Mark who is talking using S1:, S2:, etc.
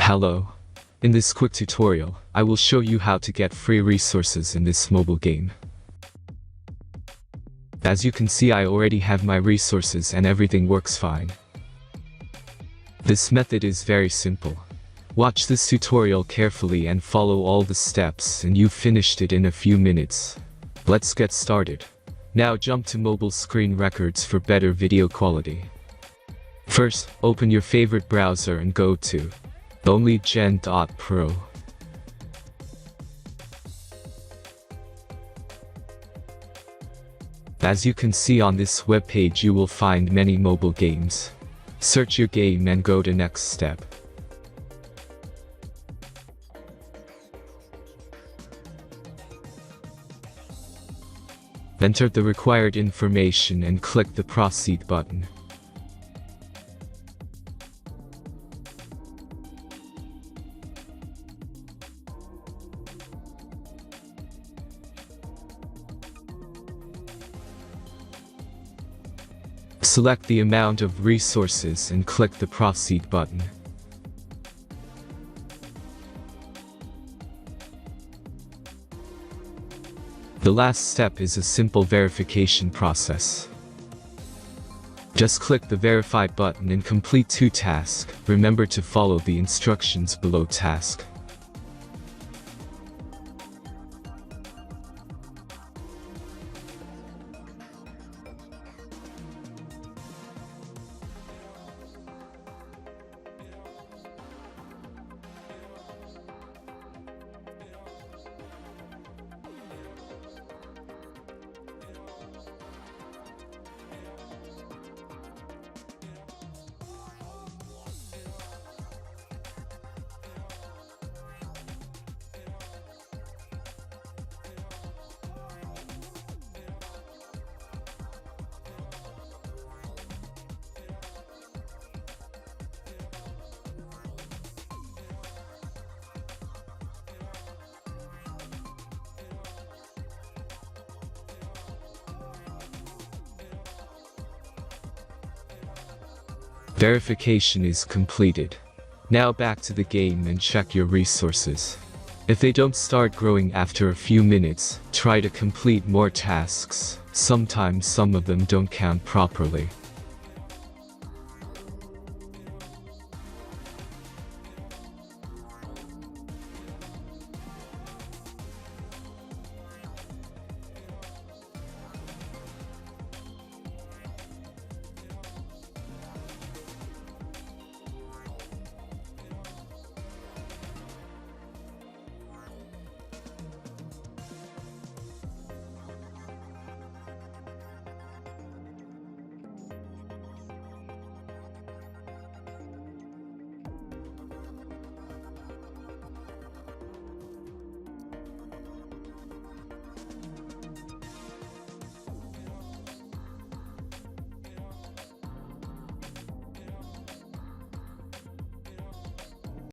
S1: Hello. In this quick tutorial, I will show you how to get free resources in this mobile game. As you can see, I already have my resources and everything works fine. This method is very simple. Watch this tutorial carefully and follow all the steps and you've finished it in a few minutes. Let's get started. Now jump to mobile screen records for better video quality. First, open your favorite browser and go to hack.Pro. As you can see on this web page, you will find many mobile games. Search your game and go to next step. Enter the required information and click the proceed button. Select the amount of resources and click the proceed button. The last step is a simple verification process. Just click the verify button and complete 2 tasks. Remember to follow the instructions below task. Verification is completed. Now back to the game and check your resources. If they don't start growing after a few minutes, try to complete more tasks. Sometimes some of them don't count properly.